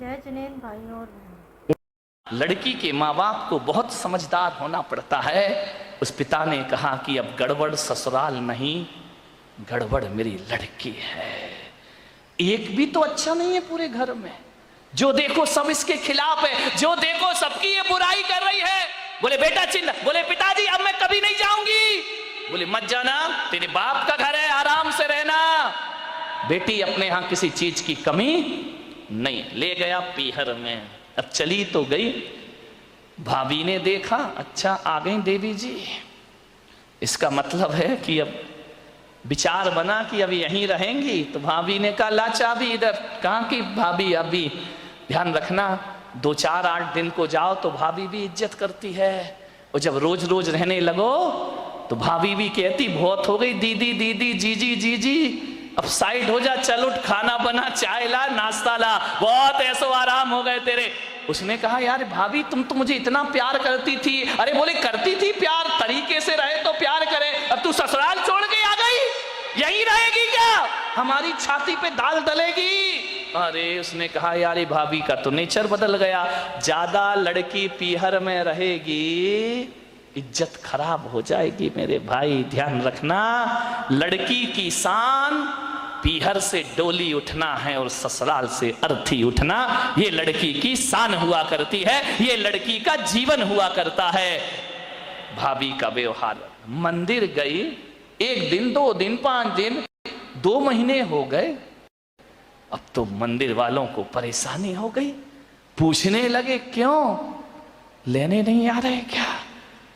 जय जिनेंद्र भाई और लड़की के माँ बाप को बहुत समझदार होना पड़ता है। उस पिता ने कहा कि अब गड़बड़ ससुराल नहीं, गड़बड़ मेरी लड़की है। एक भी तो अच्छा नहीं है पूरे घर में, जो देखो सब इसके खिलाफ है, जो देखो सबकी ये बुराई कर रही है। बोले बेटा चिल्ला, बोले पिताजी अब मैं कभी नहीं जाऊंगी। बोले मत जाना, तेरे बाप का घर है, आराम से रहना। बेटी अपने यहां किसी चीज की कमी नहीं। ले गया पीहर में। अब चली तो गई, भाभी ने देखा अच्छा आ गई देवी जी, इसका मतलब है कि अब विचार बना कि अब यहीं रहेंगी। तो भाभी ने कहा ला चाबी इधर। कहा कि भाभी अभी ध्यान रखना 2-4-8 दिन को जाओ तो भाभी भी इज्जत करती है, और जब रोज रोज रहने लगो तो भाभी भी कहती बहुत हो गई दीदी दीदी जीजी जीजी, अब साइड हो जा, चल उठ, खाना बना, चाय ला, नाश्ता ला, बहुत ऐसो आराम हो गए तेरे। उसने कहा यार भाभी तुम तो मुझे इतना प्यार करती थी। अरे बोले करती थी प्यार, तरीके से रहे तो प्यार करे, अब तू ससुराल छोड़ के आ गई, यहीं रहेगी क्या, हमारी छाती पे दाल डलेगी। अरे उसने कहा यार भाभी का तो नेचर बदल गया, ज्यादा लड़की पीहर में रहेगी इज्जत खराब हो जाएगी। मेरे भाई ध्यान रखना, लड़की की शान पीहर से डोली उठना है और ससुराल से अर्थी उठना, ये लड़की की शान हुआ करती है, ये लड़की का जीवन हुआ करता है। भाभी का व्यवहार, मंदिर गई 1 दिन 2 दिन 5 दिन 2 महीने हो गए, अब तो मंदिर वालों को परेशानी हो गई। पूछने लगे क्यों, लेने नहीं आ रहे क्या।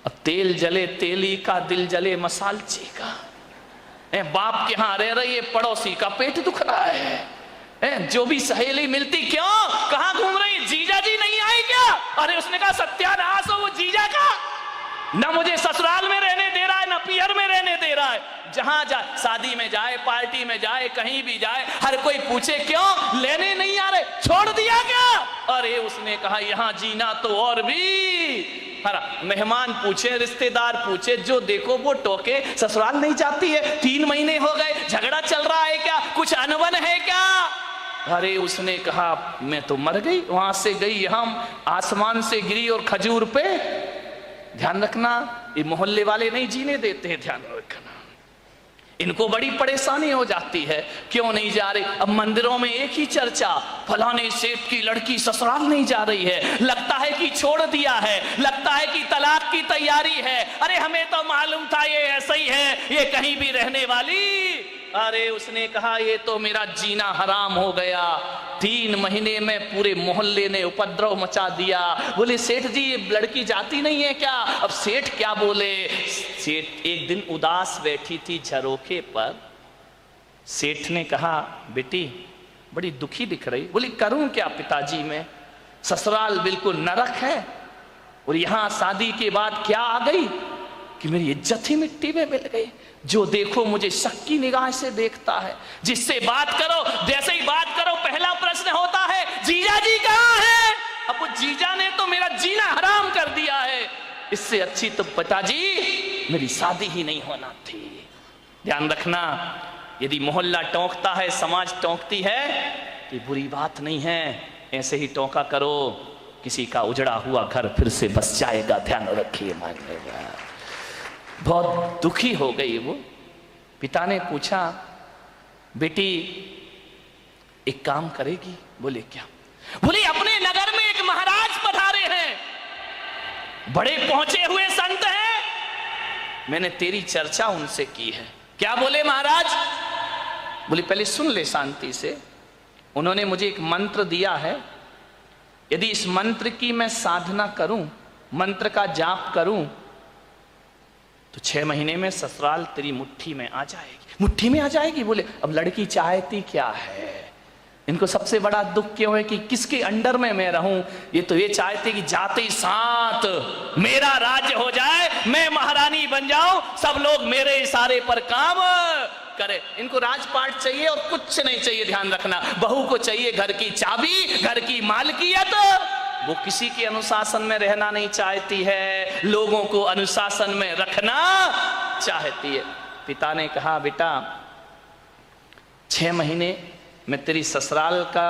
अब तेल जले तेली का, दिल जले मसालची का। बाप के यहां रह रही है, पड़ोसी का पेट दुख रहा है। जो भी सहेली मिलती क्यों, कहां घूम रही, जीजा जी नहीं आई क्या। अरे उसने कहा सत्यानाश हो वो जीजा का, ना मुझे ससुराल में रहने दे रहा है ना पीहर में रहने दे रहा है। जहां जाए, शादी में जाए, पार्टी में जाए, कहीं भी जाए, हर कोई पूछे क्यों, लेने नहीं आ रहे, छोड़ दिया क्या। अरे उसने कहा यहां जीना तो और भी, मेहमान पूछे, रिश्तेदार पूछे, जो देखो वो टोके, ससुराल नहीं जाती है, 3 महीने हो गए, झगड़ा चल रहा है क्या, कुछ अनबन है क्या। अरे उसने कहा मैं तो मर गई, वहां से गई यहां, आसमान से गिरी और खजूर पे। ध्यान रखना, ये मोहल्ले वाले नहीं जीने देते हैं, ध्यान रखना, इनको बड़ी परेशानी हो जाती है, क्यों नहीं जा रहे। अब मंदिरों में एक ही चर्चा, फलाने सेठ की लड़की ससुराल नहीं जा रही है, लगता है कि छोड़ दिया है, लगता है कि तलाक की तैयारी है। अरे हमें तो मालूम था ये ऐसा ही है, ये कहीं भी रहने वाली। अरे उसने कहा ये तो मेरा जीना हराम हो गया, 3 महीने में पूरे मोहल्ले ने उपद्रव मचा दिया। बोले सेठ जी ये लड़की जाती नहीं है क्या। अब सेठ क्या बोले, सेठ एक दिन उदास बैठी थी झरोखे पर, सेठ ने कहा बेटी बड़ी दुखी दिख रही। बोली करूं क्या पिताजी, मैं ससुराल बिल्कुल नरक है, और यहां शादी के बाद क्या आ गई कि मेरी इज्जत ही मिट्टी में मिल गई। जो देखो मुझे शक की निगाह से देखता है, जिससे बात करो जैसे ही बात करो पहला प्रश्न होता है जीजा जी कहां है। अब वो जीजा ने तो मेरा जीना हराम कर दिया है, इससे अच्छी तो पिताजी मेरी शादी ही नहीं होना थी। ध्यान रखना, यदि मोहल्ला टोंकता है, समाज टोंकती है, ये बुरी बात नहीं है, ऐसे ही टोंका करो, किसी का उजड़ा हुआ घर फिर से बस जाएगा। ध्यान रखिए, मानिएगा। बहुत दुखी हो गई वो। पिता ने पूछा बेटी एक काम करेगी। बोले क्या। बोले अपने नगर में एक महाराज पधारे हैं, बड़े पहुंचे हुए संत हैं, मैंने तेरी चर्चा उनसे की है। क्या बोले महाराज। बोले पहले सुन ले शांति से, उन्होंने मुझे एक मंत्र दिया है, यदि इस मंत्र की मैं साधना करूं, मंत्र का जाप करूं, तो 6 महीने में ससुराल तेरी मुट्ठी में आ जाएगी। मुट्ठी में आ जाएगी। बोले अब लड़की चाहती क्या है, इनको सबसे बड़ा दुख क्यों है कि किसके अंडर में मैं रहूं। ये तो ये चाहते कि जाते ही साथ मेरा राज्य हो जाए, मैं महारानी बन जाऊं, सब लोग मेरे इशारे पर काम करे। इनको राजपाट चाहिए और कुछ नहीं चाहिए। ध्यान रखना, बहू को चाहिए घर की चाबी, घर की मालकियत, वो किसी के अनुशासन में रहना नहीं चाहती है, लोगों को अनुशासन में रखना चाहती है। पिता ने कहा बेटा 6 महीने मैं तेरी ससुराल का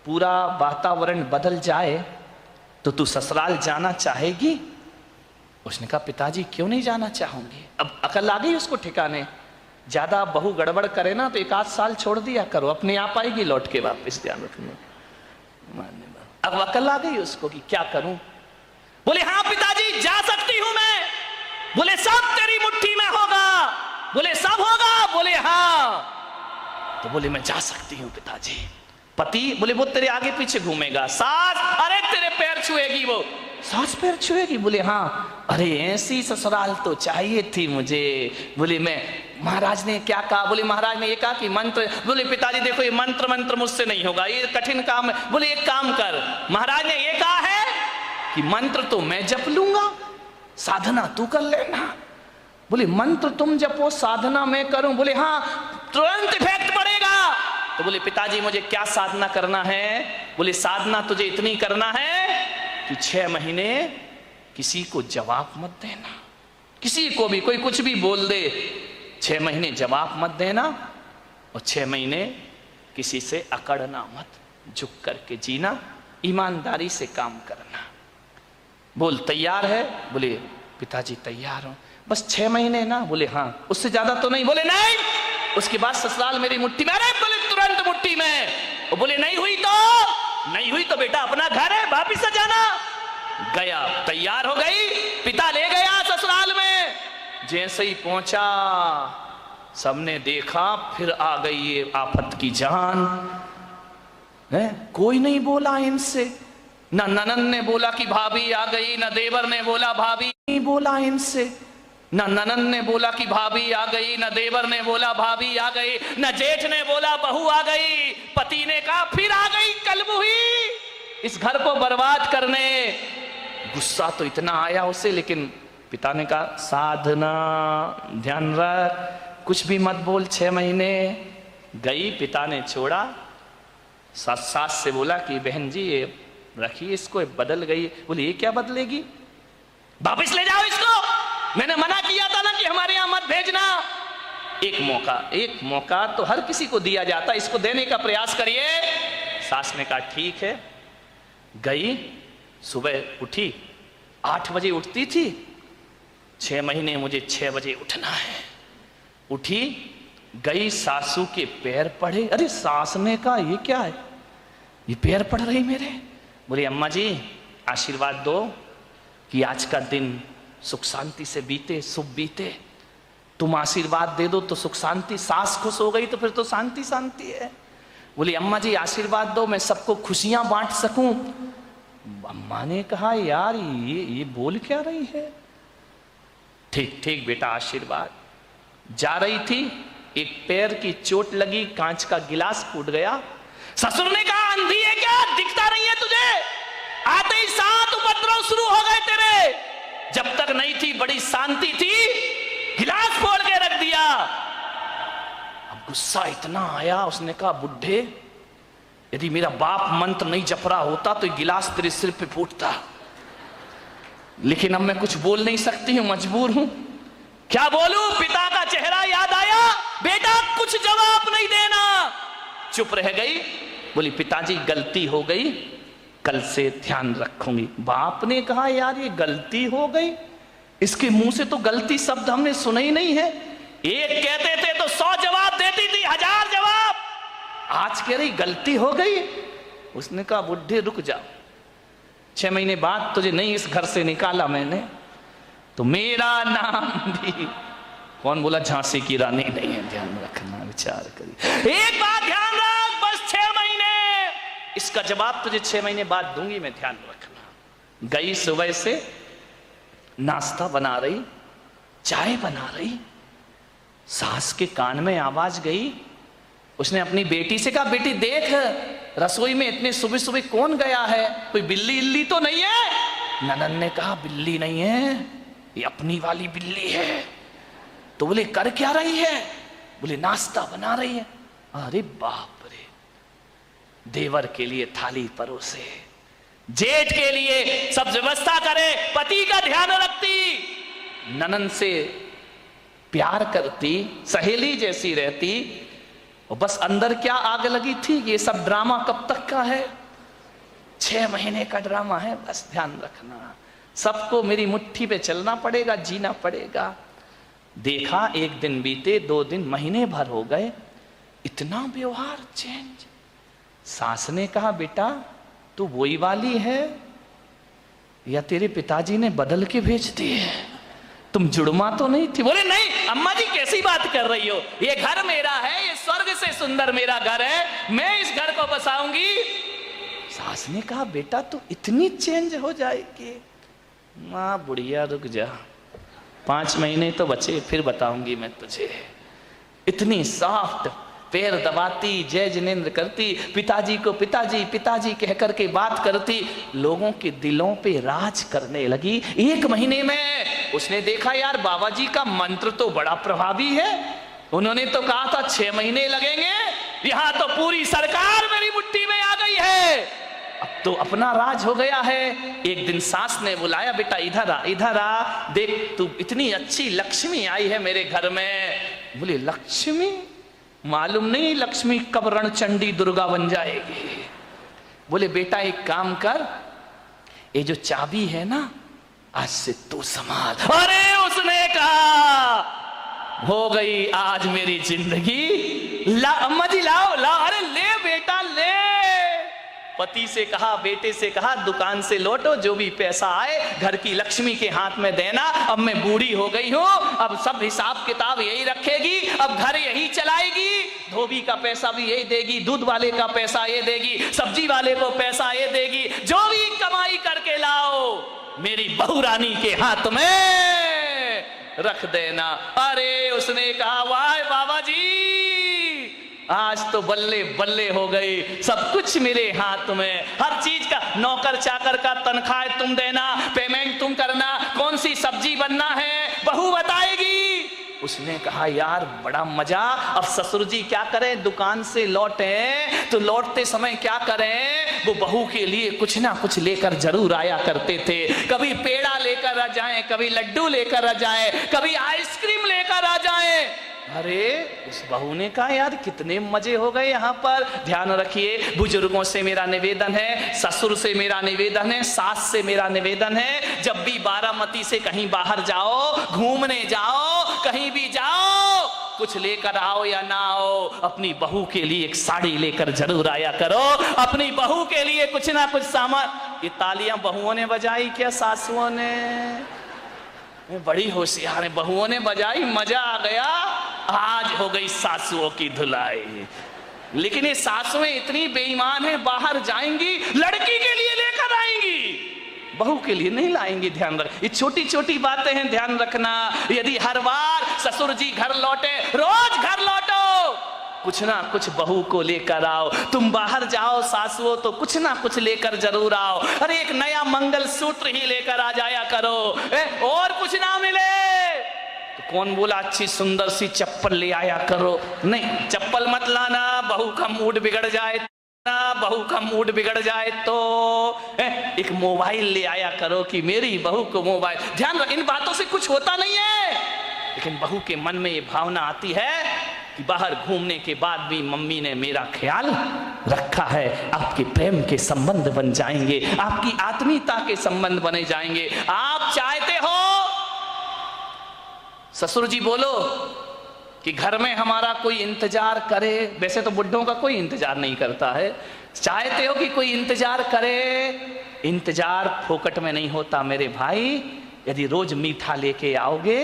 पूरा वातावरण बदल जाए तो तू ससुराल जाना चाहेगी? उसने कहा पिताजी क्यों नहीं जाना चाहूंगी। अब अकल आ गई उसको ठिकाने। ज्यादा बहू गड़बड़ करे ना तो 1 आध साल छोड़ दिया करो, अपने आप आएगी लौट के वापस, ध्यान रखना। अब अकल आ गई उसको कि क्या करूं। बोले हाँ पिताजी जा सकती हूं मैं। बोले सब तेरी मुट्ठी में होगा। बोले सब होगा। बोले हाँ। तो बोले मैं जा सकती हूं पिताजी। पति बोले वो तेरे आगे पीछे घूमेगा। सास अरे तेरे पैर छुएगी। वो सास पैर छुएगी। बोले हाँ। अरे ऐसी ससुराल तो चाहिए थी मुझे। बोले मैं महाराज ने क्या कहा? बोले महाराज ने ये कहा कि मंत्र। बोले पिताजी देखो ये मंत्र मुझसे नहीं होगा, ये कठिन काम है। बोले एक काम कर, महाराज ने ये कहा है कि मंत्र तो मैं जप लूंगा, साधना तू कर लेना। बोले मंत्र तुम जपो साधना मैं करूं? बोले हाँ तुरंत इफेक्ट पड़ेगा। तो बोले पिताजी मुझे क्या साधना करना है? बोले साधना तुझे इतनी करना है कि 6 महीने किसी को जवाब मत देना, किसी को भी कोई कुछ भी बोल दे 6 महीने जवाब मत देना, और 6 महीने किसी से अकड़ना मत, झुक करके जीना, ईमानदारी से काम करना। बोल तैयार है? बोले पिताजी तैयार हूं, बस 6 महीने ना। बोले हाँ, उससे ज्यादा तो नहीं। बोले नहीं, उसके बाद ससुराल मेरी मुट्ठी में। अरे बोले तुरंत मुट्ठी में। और बोले नहीं हुई तो बेटा अपना घर है, वापिस से जाना। गया, तैयार हो गई, पिता ले गया ससुराल में। जैसे ही पहुंचा सबने देखा, फिर आ गई ये आफत की जान है। कोई नहीं बोला इनसे, ना ननन ने बोला कि भाभी आ गई, ना देवर ने बोला भाभी नहीं बोला इनसे, ना ननन ने बोला कि भाभी आ गई, ना देवर ने बोला भाभी आ गई, ना जेठ ने बोला बहू आ गई। पति ने कहा फिर आ गई कलमुही इस घर को बर्बाद करने। गुस्सा तो इतना आया उसे, लेकिन पिता ने कहा साधना ध्यान रख, कुछ भी मत बोल। 6 महीने गई, पिता ने छोड़ा। सास से बोला कि बहन जी ये रखिए इसको, बदल गई। बोले ये क्या बदलेगी, वापिस ले जाओ इसको, मैंने मना किया था ना कि हमारे यहां मत भेजना। एक मौका तो हर किसी को दिया जाता, इसको देने का प्रयास करिए। सास ने कहा ठीक है। गई, सुबह उठी, 8 बजे उठती थी। 6 महीने मुझे 6 बजे उठना है। उठी, गई, सासू के पैर पड़े। अरे सास ने कहा ये क्या है, ये पैर पड़ रही मेरे। बोले अम्मा जी आशीर्वाद दो कि आज का दिन सुख शांति से बीते, शुभ बीते। तुम आशीर्वाद दे दो तो सुख शांति। सास खुश हो गई तो फिर तो शांति शांति है। बोली अम्मा जी आशीर्वाद दो मैं सबको खुशियां बांट सकूं। अम्मा ने कहा यार ये बोल क्या रही है। ठीक ठीक बेटा आशीर्वाद। जा रही थी, एक पैर की चोट लगी, कांच का गिलास फूट गया। ससुर ने कहा अंधी है क्या, दिखता नहीं है तुझे? आते ही 7 उपद्रव शुरू हो गए तेरे। जब तक नहीं थी बड़ी शांति थी, गिलास फोड़ के रख दिया। अब गुस्सा इतना आया, उसने कहा बुढ़े यदि मेरा बाप मंत्र नहीं जप रहा होता तो गिलास तेरे सिर पे फूटता, लेकिन अब मैं कुछ बोल नहीं सकती हूं, मजबूर हूं। क्या बोलूं? पिता का चेहरा याद आया। बेटा कुछ जवाब नहीं देना। चुप रह गई। बोली पिताजी गलती हो गई, कल से ध्यान रखूंगी। बाप ने कहा यार ये गलती हो गई, इसके मुंह से तो गलती शब्द हमने सुना ही नहीं है। एक कहते थे तो 100 जवाब देती थी, 1000 जवाब। आज कह रही गलती हो गई। उसने कहा बुढ़े रुक जाओ, 6 महीने बाद तुझे नहीं इस घर से निकाला मैंने तो मेरा नाम भी कौन बोला झांसी की रानी नहीं है। ध्यान रखना, विचार करिए। एक बात ध्यान रख, बस 6 महीने, इसका जवाब तुझे 6 महीने बाद दूंगी मैं, ध्यान रखना। गई सुबह से नाश्ता बना रही, चाय बना रही। सास के कान में आवाज गई। उसने अपनी बेटी से कहा बेटी देख रसोई में इतने सुबह सुबह कौन गया है, कोई बिल्ली इल्ली तो नहीं है? ननन ने कहा बिल्ली नहीं है, ये अपनी वाली बिल्ली है। तो बोले कर क्या रही है? बोले नाश्ता बना रही है। अरे बाप रे, देवर के लिए थाली परोसे, जेठ के लिए सब व्यवस्था करे, पति का ध्यान रखती, ननन से प्यार करती, सहेली जैसी रहती, और बस अंदर क्या आग लगी थी, ये सब ड्रामा कब तक का है, 6 महीने का ड्रामा है, बस ध्यान रखना। सबको मेरी मुट्ठी पे चलना पड़ेगा, जीना पड़ेगा। देखा 1 दिन बीते, 2 दिन, महीने भर हो गए, इतना व्यवहार चेंज। सास ने कहा बेटा तू वही वाली है या तेरे पिताजी ने बदल के भेज दी है, तुम जुड़मा तो नहीं थी। बोले नहीं अम्मा जी कैसी बात कर रही हो, ये घर मेरा है, ये स्वर्ग से सुंदर मेरा घर है, मैं इस घर को बसाऊंगी। सास ने कहा बेटा तू इतनी चेंज हो जाएगी। माँ बुढ़िया रुक जा, 5 महीने तो बचे, फिर बताऊंगी मैं तुझे। इतनी सॉफ्ट, पैर दबाती, जय जिनेंद्र करती, पिताजी को पिताजी पिताजी कह करके बात करती, लोगों के दिलों पे राज करने लगी। 1 महीने में उसने देखा यार बाबा जी का मंत्र तो बड़ा प्रभावी है, उन्होंने तो कहा था 6 महीने लगेंगे, यहां तो पूरी सरकार मेरी मुट्ठी में आ गई है, अब तो अपना राज हो गया है। एक दिन सास ने बुलाया बेटा इधर आ, इधर आ, देख तू इतनी अच्छी लक्ष्मी आई है मेरे घर में। बोले लक्ष्मी, मालूम नहीं लक्ष्मी कब रणचंडी दुर्गा बन जाएगी। बोले बेटा एक काम कर, ये जो चाबी है ना आज से तू संभाल। अरे उसने कहा हो गई आज मेरी जिंदगी, ला अम्मा जी लाओ लाओ, अरे ले बेटा ले। पति से कहा, बेटे से कहा दुकान से लौटो, जो भी पैसा आए घर की लक्ष्मी के हाथ में देना, अब मैं बूढ़ी हो गई हूं, अब सब हिसाब किताब यही रखेगी, अब घर यही चलाएगी, धोबी का पैसा भी यही देगी, दूध वाले का पैसा ये देगी, सब्जी वाले को पैसा ये देगी, जो भी कमाई करके लाओ मेरी बहू रानी के हाथ में रख देना। अरे उसने कहा वाह बाबा जी आज तो बल्ले बल्ले हो गई, सब कुछ मेरे हाथ में, हर चीज का, नौकर चाकर का तनख्वाह तुम देना, पेमेंट तुम करना, कौन सी सब्जी बनना है बहू बताएगी। उसने कहा यार बड़ा मजा। अब ससुर जी क्या करें, दुकान से लौटे तो लौटते समय क्या करें, वो बहू के लिए कुछ ना कुछ लेकर जरूर आया करते थे। कभी पेड़ा लेकर आ जाएं, कभी लड्डू लेकर आ जाएं, कभी आइसक्रीम लेकर आ जाएं। अरे उस बहू ने कहा यार कितने मजे हो गए यहाँ पर। ध्यान रखिए, बुजुर्गों से मेरा निवेदन है, ससुर से मेरा निवेदन है, सास से मेरा निवेदन है, जब भी बारामती से कहीं बाहर जाओ, घूमने जाओ, कहीं भी जाओ, कुछ लेकर आओ या ना आओ, अपनी बहू के लिए एक साड़ी लेकर जरूर आया करो, अपनी बहू के लिए कुछ ना कुछ सामान। ये तालियां बहुओं ने बजाई क्या सासुओं ने? बड़ी होशियार है, बहुओं ने बजाई, मजा आ गया। आज हो गई सासुओं की धुलाई। लेकिन ये सासुएं इतनी बेईमान है, बाहर जाएंगी लड़की के लिए लेकर आएंगी, बहू के लिए नहीं लाएंगी। ध्यान रख, ये छोटी छोटी बातें हैं, ध्यान रखना। यदि हर बार ससुर जी घर लौटे, रोज घर लौटो, कुछ ना कुछ बहू को लेकर आओ। तुम बाहर जाओ सासुओं तो कुछ ना कुछ लेकर जरूर आओ। अरे एक नया मंगल सूत्र ही लेकर आ जाया करो, और कुछ ना मिले तो कौन बोला अच्छी सुंदर सी चप्पल ले आया करो। नहीं, चप्पल मत लाना, बहू का मूड बिगड़ जाए ना, बहू का मूड बिगड़ जाए तो एक मोबाइल ले आया करो कि मेरी बहू को मोबाइल। ध्यान रख, इन बातों से कुछ होता नहीं है, लेकिन बहू के मन में ये भावना आती है कि बाहर घूमने के बाद भी मम्मी ने मेरा ख्याल रखा है। आपके प्रेम के संबंध बन जाएंगे, आपकी आत्मीयता के संबंध बने जाएंगे। आप चाहते हो ससुर जी बोलो कि घर में हमारा कोई इंतजार करे, वैसे तो बुढ़ों का कोई इंतजार नहीं करता है, चाहते हो कि कोई इंतजार करे। इंतजार फोकट में नहीं होता मेरे भाई। यदि रोज मीठा लेके आओगे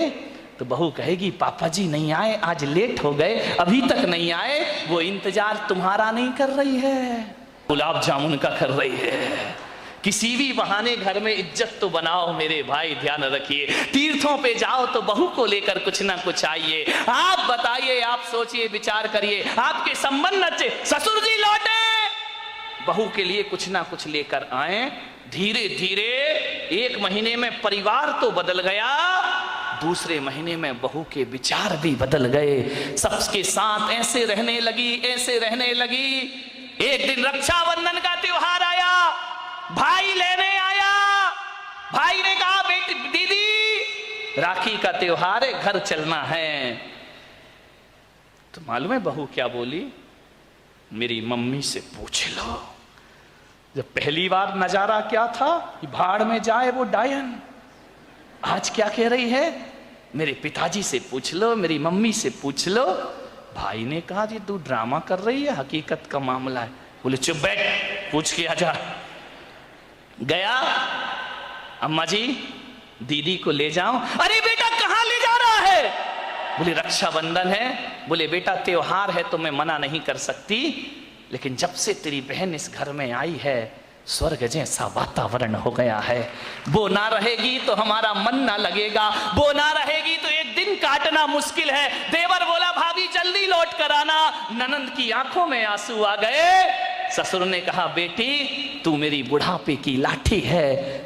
तो बहू कहेगी पापा जी नहीं आए, आज लेट हो गए, अभी तक नहीं आए। वो इंतजार तुम्हारा नहीं कर रही है, गुलाब जामुन का कर रही है। किसी भी बहाने घर में इज्जत तो बनाओ मेरे भाई, ध्यान रखिए। तीर्थों पे जाओ तो बहू को लेकर कुछ ना कुछ आइए। आप बताइए, आप सोचिए, विचार करिए, आपके संबंध अच्छे, ससुर जी लौटे, बहू के लिए कुछ ना कुछ लेकर आए। धीरे धीरे 1 महीने में परिवार तो बदल गया, दूसरे महीने में बहू के विचार भी बदल गए। सबके साथ ऐसे रहने लगी, ऐसे रहने लगी। एक दिन रक्षाबंधन का त्योहार आया, भाई लेने आया। भाई ने कहा बेटी दीदी राखी का त्योहार है, घर चलना है। तो मालूम है बहू क्या बोली? मेरी मम्मी से पूछ लो। जब पहली बार नजारा क्या था कि भाड़ में जाए वो डायन, आज क्या कह रही है? मेरे पिताजी से पूछ लो, मेरी मम्मी से पूछ लो। भाई ने कहा जी तू ड्रामा कर रही है, हकीकत का मामला है। बोले चुप बैठ, पूछ के आजा। गया, अम्मा जी दीदी को ले जाओ। अरे बेटा कहां ले जा रहा है? बोले रक्षाबंधन है। बोले बेटा त्योहार है तो मैं मना नहीं कर सकती, लेकिन जब से तेरी बहन इस घर में आई है स्वर्ग जैसा वातावरण हो गया है। वो ना रहेगी तो हमारा मन ना लगेगा, वो ना रहेगी तो एक दिन काटना मुश्किल है। देवर बोला भाभी जल्दी लौट कर आना। ननंद की आंखों में आंसू आ गए। ससुर ने कहा बेटी तू मेरी बुढ़ापे की लाठी है,